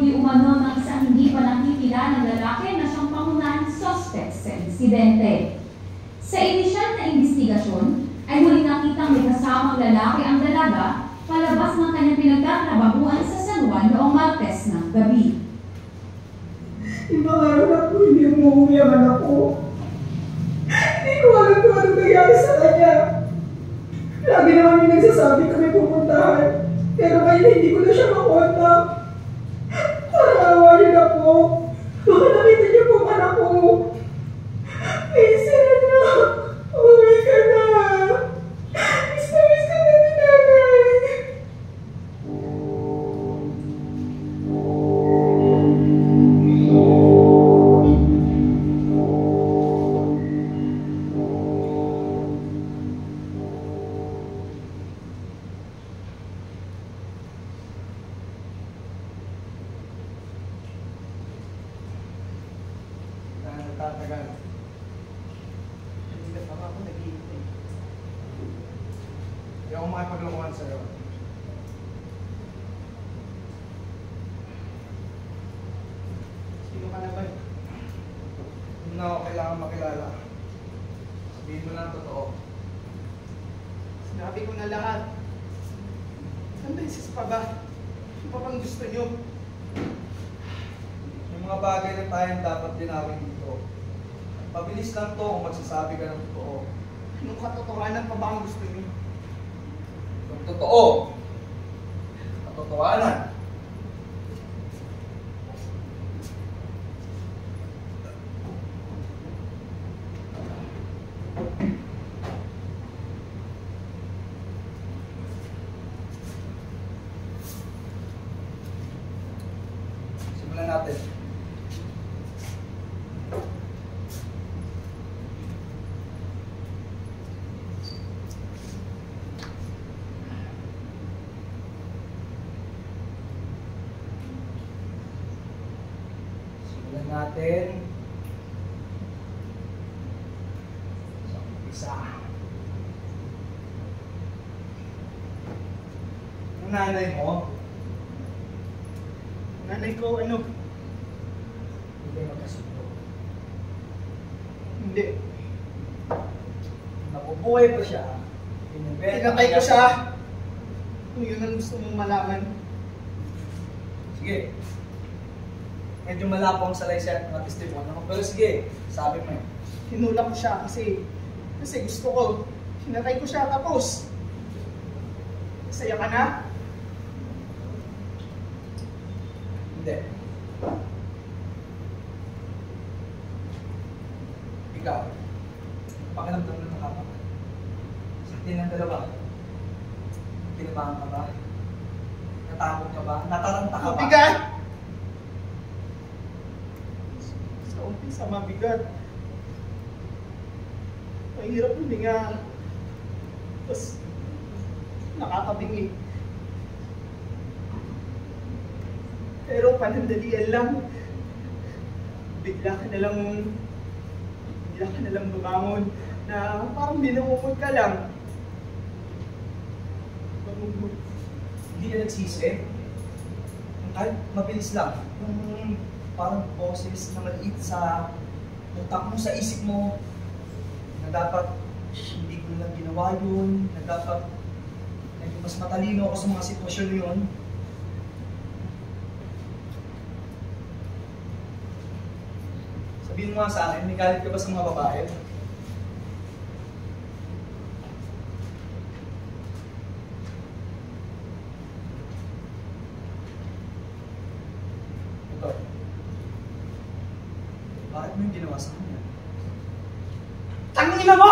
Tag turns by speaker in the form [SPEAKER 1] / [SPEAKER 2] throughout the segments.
[SPEAKER 1] di umano ng isang hindi pa nakikilalang lalaki na siyang pangunahing suspect sa insidente. Sa inisyal na investigasyon, ay huli nakitang may kasamang lalaki ang dalaga palabas ng kanyang pinagtatrabahuan sa San Juan noong Martes ng gabi.
[SPEAKER 2] Ibang araw na po hindi umuwi ang anak ko. Hindi ko alam kung anong nangyari sa kanya. Lagi naman yung nagsasabi kami pupuntahan. Pero ngayon hindi ko na siya makontak. Parang awa niyo na po. Baka nakita niyo po ang anak ko. Hazel na. Uwi ka na. Miss ka na ni nanay.
[SPEAKER 3] Tatagal. Hindi ka pa ako nag-iintay. Hindi ako makipaglokohan sa'yo. Sino ka na ba? Hindi na ako kailangan makilala. Sabihin mo lang ang totoo. Sinabi ko na lahat. Isang beses pa ba? Ano pa bang gusto niyo? May mga bagay na tayong dapat dinawin dito. Mabilis lang to kung magsasabi ka ng totoo. Anong katotohanan pa ba ang gusto niyo? Yung totoo. Katotohanan. Simulan natin. Natin sa umpisa. Ang nanay mo? Nanay ko, ano? Hindi magkasundo. Hindi. Nabubuhay pa siya. Pinatay ko siya. Kung yun ang gusto mong malaman. Sige. Medyo malapong sa laysay at mga testimonyo. Pero sige, sabi mo yun. Hinulak ko siya kasi gusto ko. Hinatay ko siya tapos. Masaya ka na? Hindi. Ikaw, pakiramdam na nakapag. Sa atin ng dalawa, tinabahan ka ba? Natakot ka ba? Nataranta ka ba? Mabigat! Sa umpisa mabigat. Mahirap huminga. Tapos, nakakabingi. Pero panandalian lang. Bigla ka nalang bumangon na parang binumumod ka lang. Bumumod. Hindi ka nagsisi. Kahit mabilis lang. Yung parang boses na maliit sa utak mo, sa isip mo, na dapat hindi ko lang ginawa yun, na dapat mas matalino ako sa mga sitwasyon yun. Sabihin mo nga sa akin, may galit ka ba sa mga babae? Ito. Bakit mo yung ginawa sa kanya? Tangina mo!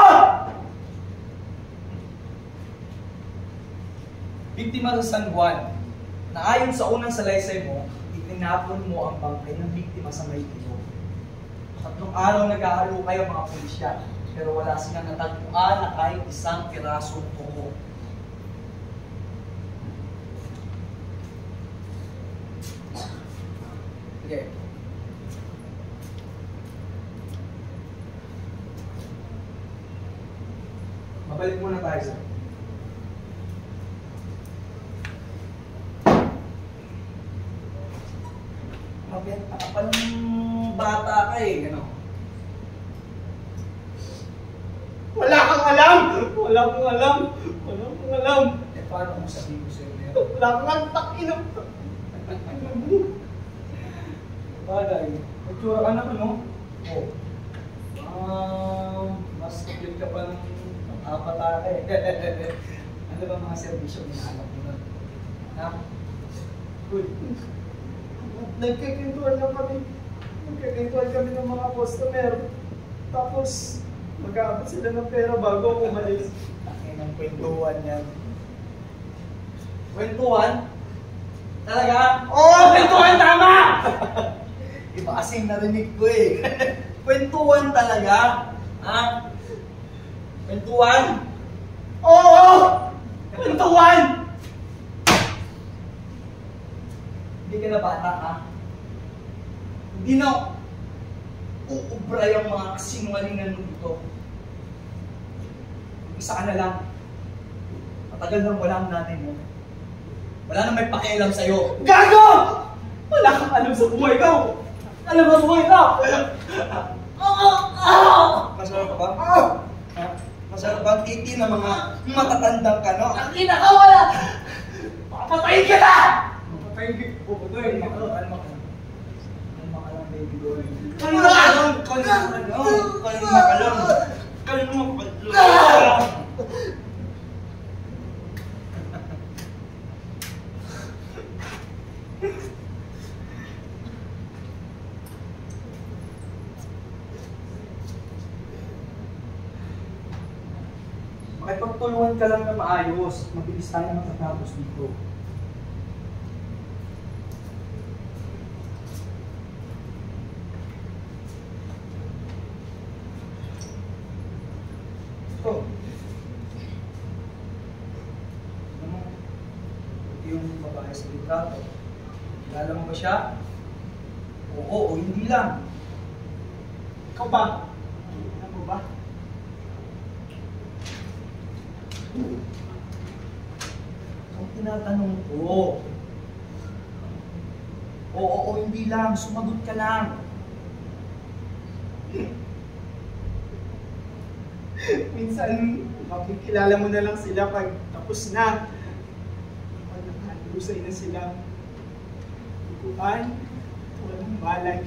[SPEAKER 3] Biktima sa San Juan, na ayon sa unang salaysay mo, itinapon mo ang bangkay ng biktima sa may ilog. 3 araw nag-aalo kayo mga pulisya, pero wala silang natagpuan na kahit isang pirasong tuko. Okay. Mabalik muna tayo sa Mabenta ka palang bata ka eh, ano?
[SPEAKER 2] Wala kang alam! Wala kang alam! Wala kang alam!
[SPEAKER 3] Eh, paano kung sabihin ko sa'yo na yan?
[SPEAKER 2] Wala kang alam! Takinom!
[SPEAKER 3] Bagay, nagtsura ka naman, no? Oo. Mas kapit ka pa ng apat ata eh. Ano ba mga servisyo hinahanap mo nun? Ha?
[SPEAKER 2] Good. Nagkikintuan lang kami. Nagkikintuan kami ng mga customer. Tapos, mag-aabot sila ng pera bago ako umalis.
[SPEAKER 3] Takin ng kwentuhan yan. Kwentuhan? Talaga?
[SPEAKER 2] Oo! Kwentuhan tama!
[SPEAKER 3] Iba kasing narinig ko eh. Kwentuhan talaga? Ha? Kwentuhan?
[SPEAKER 2] Oo! Kwentuhan!
[SPEAKER 3] Hindi ka na bata, ha? Hindi na uubra yung mga kasinungalingan mo dito. Isa ka na lang. Matagal nang wala ang nanay mo. Wala nang may pakialam sa'yo.
[SPEAKER 2] Gago! Wala kang alam sa buhay ko! Alam mo sa buhay ko!
[SPEAKER 3] Masarap ka ba? Ha? Masarap ba ang titi ng mga matatandang kano?
[SPEAKER 2] Ang kinakawala! Papatayin ka na! Papatayin ka! Papatayin ka!
[SPEAKER 3] Kalma ka lang, baby boy. Kalma ka lang! Kalma ka lang! Kalma ka lang! Kalma ka lang! Makipagtulungan ka lang na maayos. Mabilis tayo matatapos dito. Ito. Ano? Ito yung babae sa litrato. Kilala mo ba siya? Oo o hindi lang.
[SPEAKER 2] Ikaw ba? Alam mo ba?
[SPEAKER 3] Ang tinatanong ko. Oo o hindi lang. Sumagot ka lang.
[SPEAKER 2] Minsan, makikilala mo na lang sila pag tapos na. Pag nakalusay na sila. Tukuan, walang balag.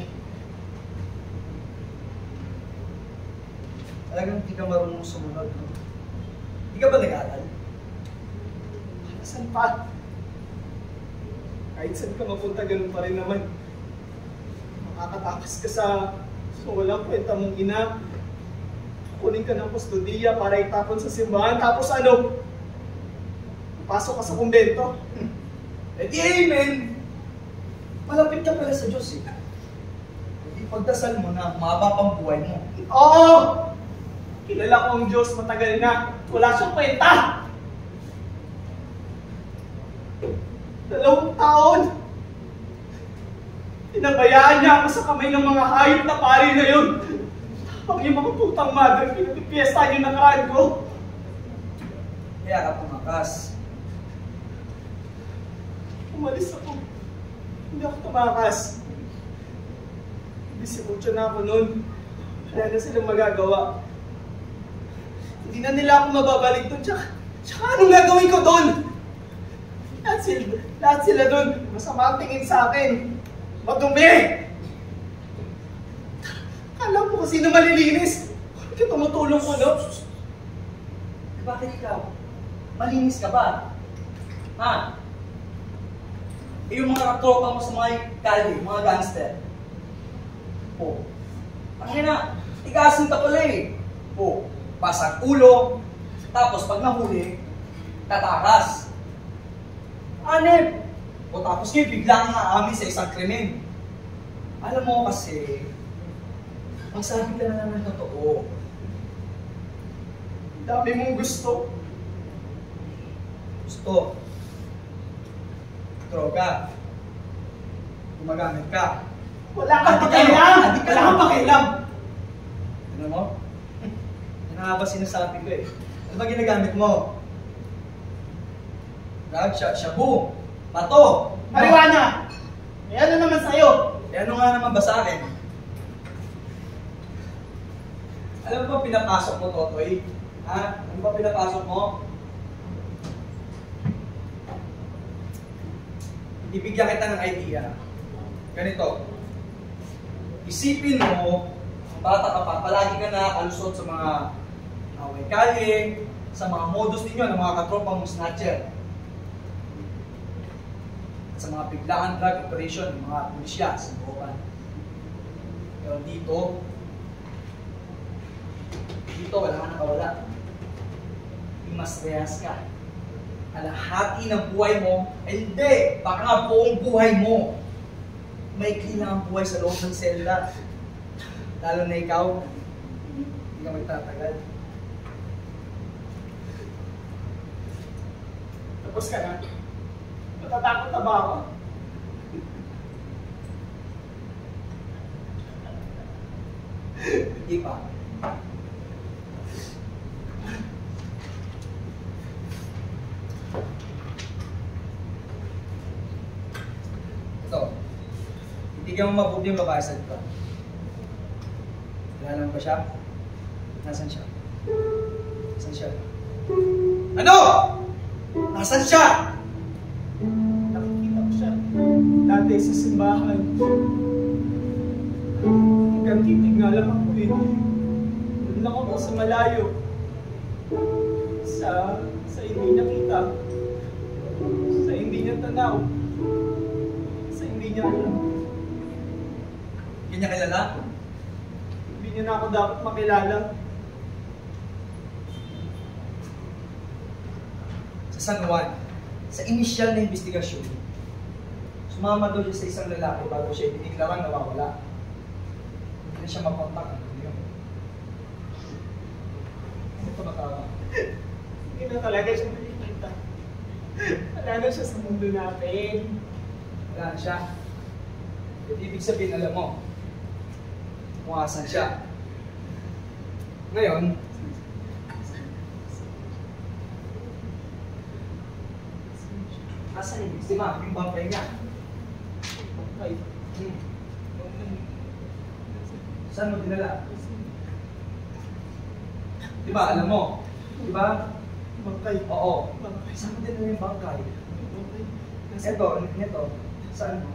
[SPEAKER 3] Talagang hindi ka marunong sumunod. No? Hindi ka ba nag-aaral?
[SPEAKER 2] Saan pa? Kahit saan ka mapunta, ganun pa rin naman. Makakatakas ka sa walang kwenta mong ina. Kunin ka ng kustodiya para itapon sa simbahan. Tapos ano? Pasok ka sa kumbento.
[SPEAKER 3] Eh di amen! Malapit ka pala sa Diyos eh. Hindi pagdasal mo na mahaba pang buhay mo.
[SPEAKER 2] Oo! Kilala ko ang Diyos matagal na. Wala siyang kwenta! 2 taon! Pinabayaan niya ako sa kamay ng mga hayop na pari na yun. Tapos yung mga putang mother, pinapiesta niyo ng nakaraan ko.
[SPEAKER 3] Kaya ka pumakas.
[SPEAKER 2] Umalis ako. Hindi ako tumakas. 18 na ako noon. Wala na silang magagawa. Hindi na nila ako mababalik doon. Tsaka anong gagawin ko doon? Lahat sila doon. Masama ang tingin sa akin. Madumi! Alam mo kung sino malilinis. Bakit tumutulong ko, no?
[SPEAKER 3] Bakit ikaw? Malinis ka ba? Ha? Eh yung mga katropa mo sa mga kalye, mga gangster. Oh. Ang na, tigasin ka pala eh. Oh. Pasang ulo. Tapos pag nahuli, tatakas. Anep! O tapos kayo biglang aamin sa isang krimen. Alam mo kasi, magsabi ka na lang ng totoo.
[SPEAKER 2] Dami mong gusto.
[SPEAKER 3] Gusto. Droga. Gumagamit ka.
[SPEAKER 2] Wala kang pakialam!
[SPEAKER 3] Hindi ka
[SPEAKER 2] Wala kang pakialam!
[SPEAKER 3] Ano mo? Yan nga ba sinasabi ko eh. Ano ba ginagamit mo? Drug, shabu, pato.
[SPEAKER 2] Marijuana! Eh ano naman sa'yo?
[SPEAKER 3] ano nga naman ba sa akin? Alam mo ba pinapasok mo, Totoy? Ha? Ano ba pinapasok mo? Ibigyan kita ng idea. Ganito. Isipin mo, ang bata ka pa, palagi ka nakakalusot sa mga away-kalye, sa mga modus ninyo ng mga katropa mong snatcher. At sa mga biglaan drug operation ng mga pulisya sa buwan. Pero dito wala kang nakawala. Mas rehas ka. Kalahati ng buhay mo, ay hindi, baka nga buong buhay mo. May kailangan buhay sa loob ng selda. Lalo na ikaw, hindi ka magtatagal.
[SPEAKER 2] Tapos ka na? Natatakot na ba ako?
[SPEAKER 3] Hindi pa. Ito. Bigyan mo mabuti yung babae sa dito. Kilala mo ba siya? Nasaan siya? Nasaan siya? Ano? Nasaan siya?
[SPEAKER 2] Nakikita ko siya. Dati sa simbahan. Hanggang titig nga lang ako eh. Doon lang ako sa malayo. Sa hindi nakita. Sa hindi niya tanaw. Sa hindi niya alam.
[SPEAKER 3] Hindi niya kilala?
[SPEAKER 2] Hindi niya na ako dapat makilala.
[SPEAKER 3] Sa San Juan, sa inisyal na investigasyon, sumama daw siya sa isang lalaki bago siya itiniglarang nawawala. Hindi na siya makontak. Ano yun? Ano ito matawa?
[SPEAKER 2] Hindi na talaga siya nakikita. Wala na siya sa mundo natin.
[SPEAKER 3] Wala na siya. At ibig sabihin, alam mo, kung asan siya. Ngayon, asan yung biktima? Yung bangkay niya.
[SPEAKER 2] Okay.
[SPEAKER 3] Saan mo dinala? Diba, alam mo? Diba?
[SPEAKER 2] Bangkay.
[SPEAKER 3] Oo.
[SPEAKER 2] Bangkay.
[SPEAKER 3] Saan mo dinala yung bangkay?
[SPEAKER 2] Bangkay.
[SPEAKER 3] Ito. Saan mo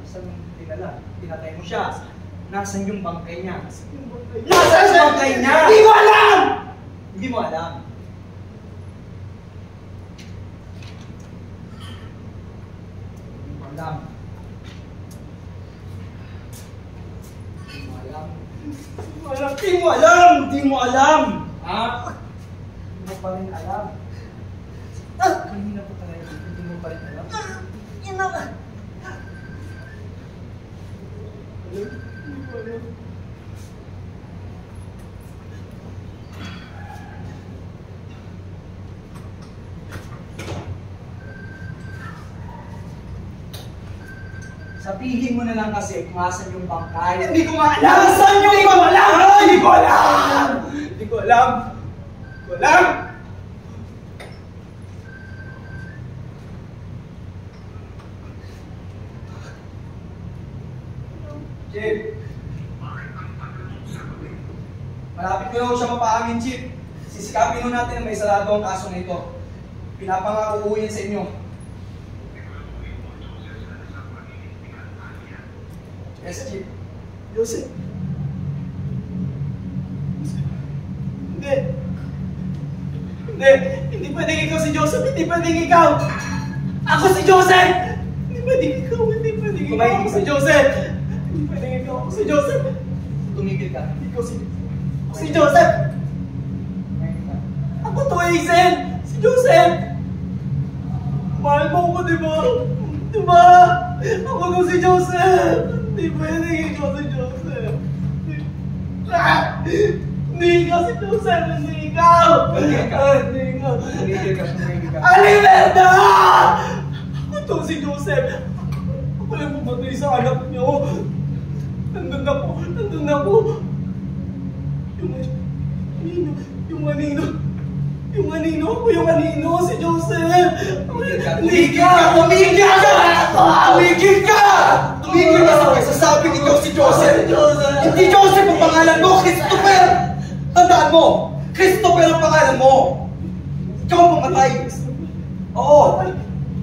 [SPEAKER 3] dinala? Pinatay mo siya. Nasaan yung bangkay niya?
[SPEAKER 2] Yung bangkay.
[SPEAKER 3] Nasaan yung bangkay niya?
[SPEAKER 2] Hindi ko alam!
[SPEAKER 3] Hindi mo alam. Hindi mo alam. Hindi mo alam. Hindi mo alam! Hindi mo alam! Ha? Hindi mo pa rin alam. Kanina po tayo. Hindi mo pa rin alam.
[SPEAKER 2] Hindi ko alam.
[SPEAKER 3] Sabihin mo na lang kasi kung asan yung bangkay.
[SPEAKER 2] Hindi ko nga alam! Saan yung iba? Wala! Hindi ko alam! Hindi ko alam! Hindi ko alam!
[SPEAKER 3] Chief! Malapit ko na siya mapaamin, Chief. Sisikapin mo natin na may sarado ang kaso na ito. Pinapangako ko yan sa inyo. Yes, Chief.
[SPEAKER 2] Joseph. Hindi. Hindi. Hindi pwedeng ikaw si Joseph. Hindi pwedeng ikaw. Ako si Joseph. Hindi pwedeng ikaw. Hindi pwedeng ikaw. Ako si Joseph. Hindi pwedeng ikaw. Ako si Joseph.
[SPEAKER 3] Tumigil ka.
[SPEAKER 2] Ikaw si Joseph.
[SPEAKER 3] Tumigil ka.
[SPEAKER 2] Ako to, Hazel. Si Joseph. Mahal mo ko, di ba? Di ba? Ako to si Joseph. Hindi pwedeng ikaw si Joseph. Hindi ikaw si Joseph. Hindi ikaw.
[SPEAKER 3] Tumigil ka.
[SPEAKER 2] Hindi ikaw.
[SPEAKER 3] Tumigil ka. Tumigil ka.
[SPEAKER 2] Alimerda! Ako to si Joseph. Ako lang pumatay sa anak niyo. Nandun ako. Nandun ako. Yung anino. Yung anino. Ako yung anino. Si Joseph.
[SPEAKER 3] Tumigil ka! Tumigil ka! Tumigil ka! Tumigil ka! Tumigil ka sa pagsasabing ikaw si pangalan mo! Christopher ang pangalan mo! Ikaw ang pumatay! Oo!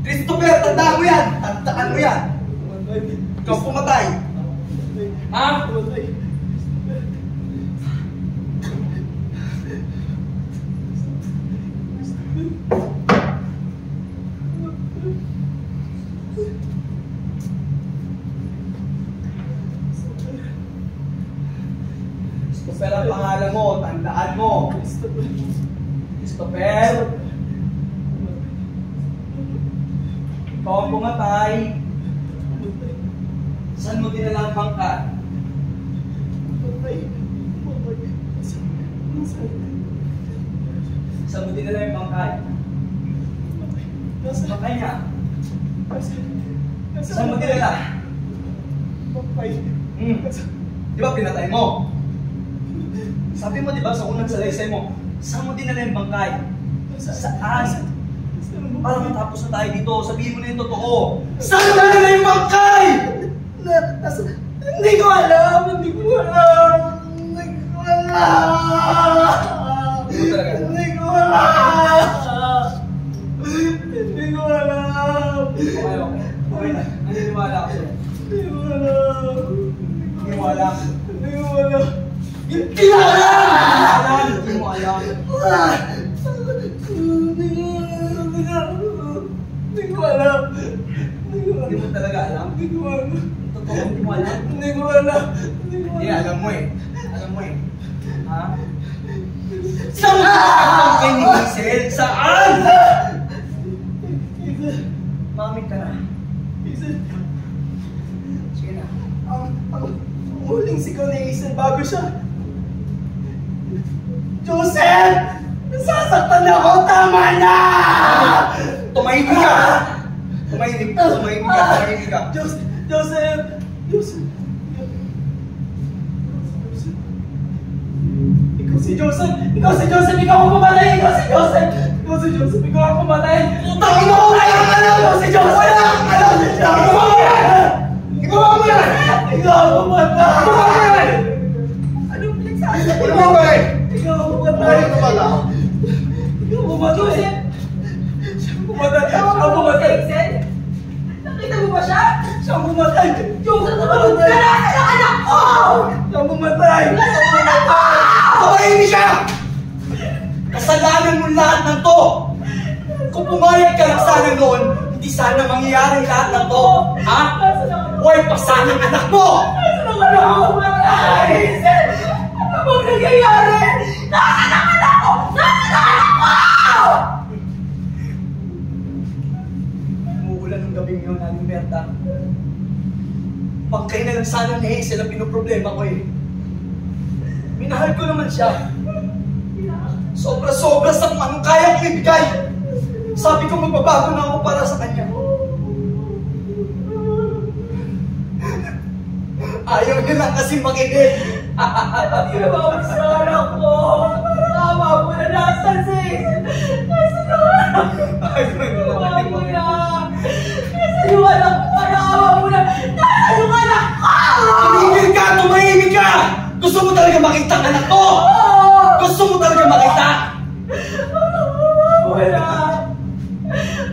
[SPEAKER 3] Christopher, tandaan mo yan! Tandaan mo yan! Ikaw ang pumatay! Ha? Christopher ang pangalan mo, tandaan mo. Christopher. Ikaw ang pumatay. Saan mo dinala ang bangka? Saan mo dinala yung bangkay? Bangkay niya. Saan mo dinala? Di ba pinatay mo? Sabi mo, di ba, sa unang salaysay mo, saan mo dinala yung bangkay? Saan? Para matapos na tayo dito, sabihin mo na yung totoo. Saan mo dinala yung bangkay?
[SPEAKER 2] Hindi ko alam! Hindi ko alam! Hindi ko alam! Hindi ko alam!
[SPEAKER 3] Okay na. Naniniwala ako sa'yo.
[SPEAKER 2] Hindi ko alam!
[SPEAKER 3] Naniniwala ako.
[SPEAKER 2] Hindi ko alam!
[SPEAKER 3] Hindi mo alam! Hindi mo alam!
[SPEAKER 2] Hindi ko alam!
[SPEAKER 3] Hindi mo talaga alam?
[SPEAKER 2] Hindi ko alam!
[SPEAKER 3] Totoo, hindi mo alam?
[SPEAKER 2] Hindi ko alam!
[SPEAKER 3] Hindi, alam mo eh. Alam mo eh. Ha? Saan ka kay ni Hazel? Saan? Mamit ka na. Sige na.
[SPEAKER 2] Ang huling sigaw ni Hazel bago siya. Joseph! Nasasaktan ako! Tama na!
[SPEAKER 3] Tumahimik ka! Tumahimik ka! Tumahimik ka!
[SPEAKER 2] Joseph! Ikaw si Joseph! Ikaw si Joseph! Ikaw ang pumatay! Ikaw si Joseph! Ikaw si Joseph! Ikaw ang pumatay!
[SPEAKER 3] Utang mo!
[SPEAKER 2] Ikaw si Joseph!
[SPEAKER 3] Ikaw mo yan!
[SPEAKER 2] Ikaw ang pumatay!
[SPEAKER 3] Anong pinagsasabi? Ano ba ba eh?
[SPEAKER 2] Ikaw ang pumatay!
[SPEAKER 3] Ano ba ba?
[SPEAKER 2] Ikaw ang pumatay! Siya ang pumatay! Siya ang pumatay!
[SPEAKER 4] Nakita mo ba siya?
[SPEAKER 2] Siya ang pumatay!
[SPEAKER 4] Joseph, naman! Nalasa ng anak ko!
[SPEAKER 2] Siya ang pumatay!
[SPEAKER 3] Tumahimik ka! Kasalanan mo lahat ng to! Kung pumayag ka lang sana noon, hindi sana mangyayari lahat ng to! Ha? Huwag pa sana ang anak mo!
[SPEAKER 4] Nasa ng anak ko! Hazel! Ano bang nangyayari? Nasa ng anak ko! Nasa ng anak ko!
[SPEAKER 3] Umuulan ng gabing yun, Aling Berta. Pagkay na lang sana ni Hazel ang pinoproblema ko eh. Minahal ko naman siya. Sobra-sobra sa kung anong kaya kong ibigay. Sabi ko magbabago na ako para sa kanya. Ayaw niya lang kasi makinig.
[SPEAKER 4] Ginawawin sa anak ko! Tama mo na nasa si! Nasa ng anak ko! Tama mo na! Nasa yung anak ko! Tama mo na! Nasa yung anak ko!
[SPEAKER 3] Tumigil ka! Tumahimik ka! Gusto mo talaga makita ang anak ko? Gusto mo talaga makita?
[SPEAKER 4] Wala!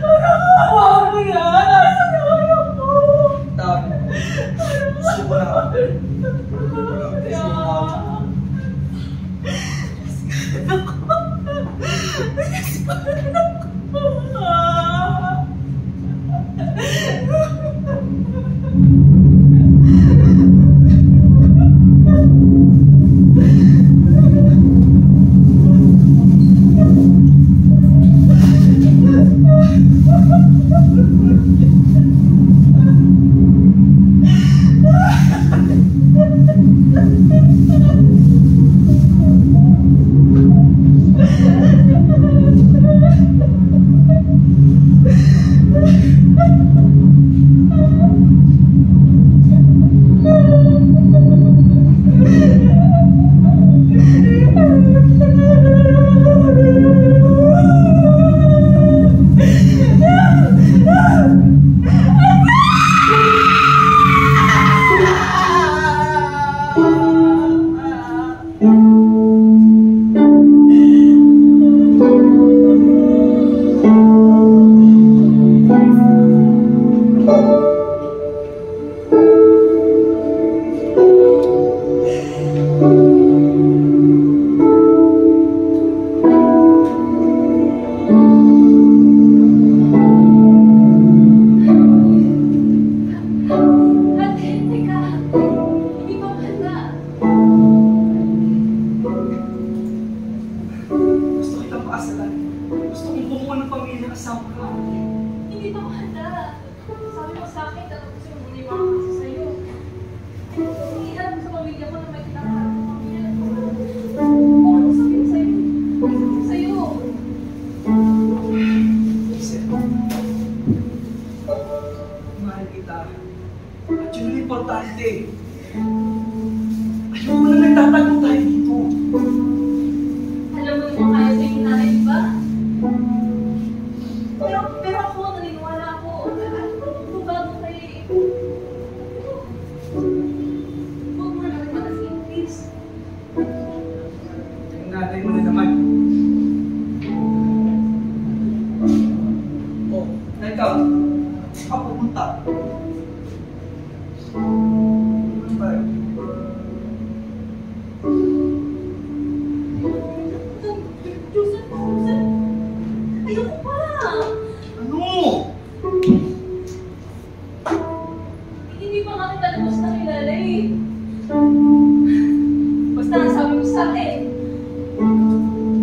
[SPEAKER 4] Tama mo na! Nasa yung anak ko!
[SPEAKER 3] Tama. Gusto mo na ako. importante. Ayoko na nagtatago tayo dito.
[SPEAKER 1] Alam mo naman kaya sa'yo yung nanay, di ba? Pero ako, naniniwala ako. Ano bago kayo? Huwag mo na kami matasin, please.
[SPEAKER 3] Yung nanay mo na naman. Oh, teka. Saan ka pupunta? Ano tayo?
[SPEAKER 1] Joseph, ayoko pa.
[SPEAKER 3] Ano?
[SPEAKER 1] Hindi pa kami talabos na kilala eh. Basta ang sabi mo sa akin,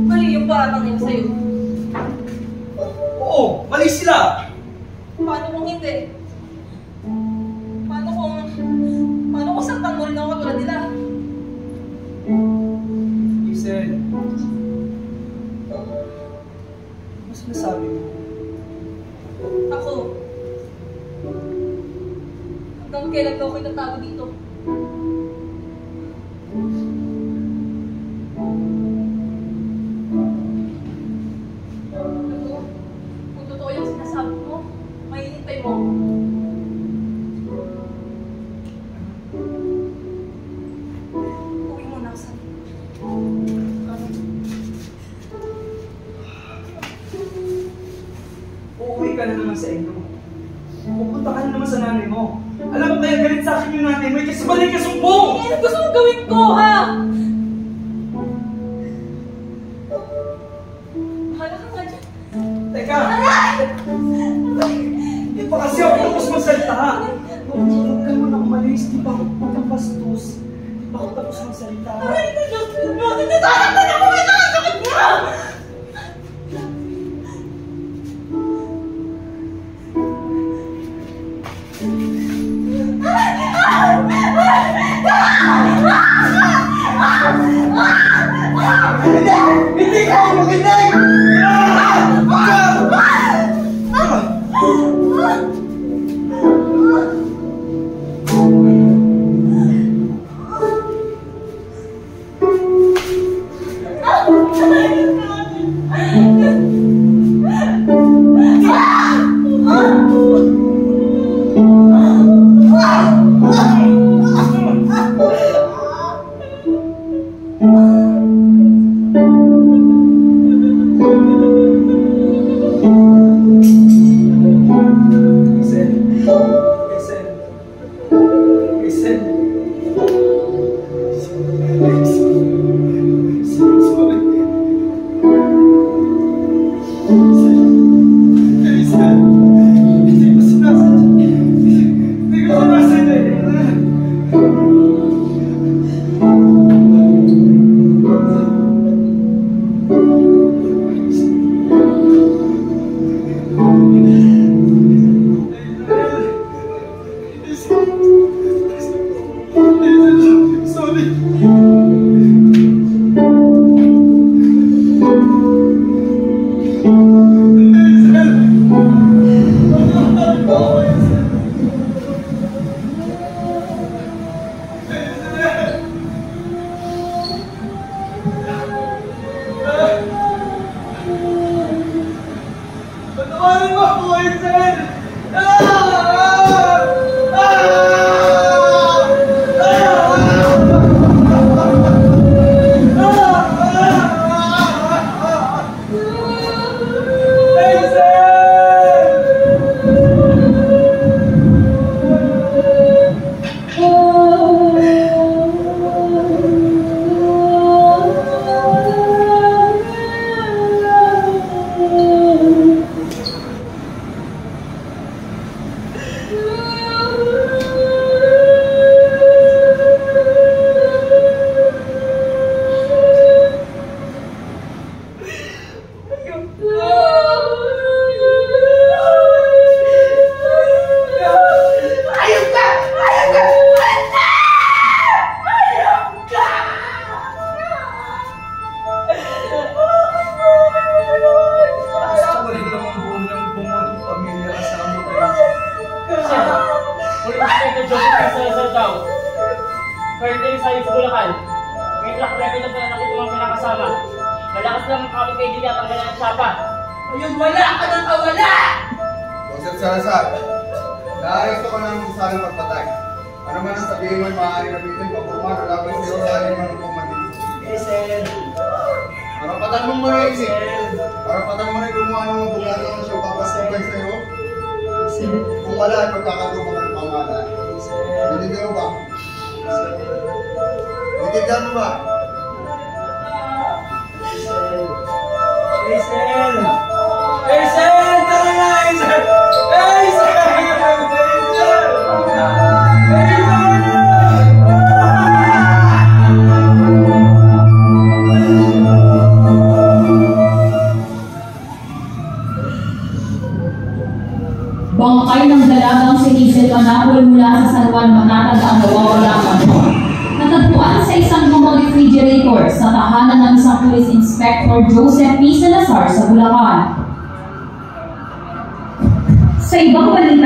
[SPEAKER 1] mali yung paratang nila sa'yo.
[SPEAKER 3] Oo, mali sila.
[SPEAKER 1] Paano kung hindi? Paano kung saktan mo rin ako katulad nila?
[SPEAKER 3] Hazel. Ano sinasabi mo?
[SPEAKER 1] Ako, hanggang kailan ko ako'y natago dito? Kung totoo yung sinasabi mo, mahihintay mo. Uwi mo na sa...
[SPEAKER 3] Uuwi ka na naman sa inyo. Pupunta ka na naman sa nanay mo. Alam mo kaya galit sa akin yung nanay mo kasi balik ka sumbong!
[SPEAKER 1] Ano gusto mong gawin ko, ha? Bahala ka nga dyan.
[SPEAKER 3] Teka! Hindi pa kasi ako tapos magsalita. Huwag ka mo nang umalis. Di ba ako magkapastos? Di ba ako tapos magsalita?
[SPEAKER 1] Aray ko, Diyos! Bakit natalaktan ako? May nakasakit niya!
[SPEAKER 3] Hindi ka ako makinig!
[SPEAKER 5] Salazar daw. Currently sa Bulacan. May track record na pananakit ng mga pinakasama. Malakas lang ang kapit kay Dili at ang kanyang tsapa.
[SPEAKER 4] Ayun, wala ka ng kawala!
[SPEAKER 6] Joseph Salazar, naaresto ka namin sa salang pagpatay. Ano man ang sabihin mo ay maaari na bitin pagpurman o laban sa iyo sa alin man ang kumatin.
[SPEAKER 4] Yes, sir.
[SPEAKER 6] Karapatan mong mag-iisip. Karapatan mo rin gumawa ng mga bugatan na siya papasipay sa iyo. Kung wala ay pagkakatupan ng pamahalaan. Naligaw ba? Naligaw mo ba?
[SPEAKER 4] Hazel! Hazel! Tara na, Hazel! Hazel!
[SPEAKER 1] Bangkay ng dalagang si Hazel Manapol mula sa San Juan matatag ang nawawala ano. Natagpuan sa isang lumang refrigerator sa tahanan ng isang Police Inspector Joseph P. Salazar sa Bulacan. Sa ibang balita,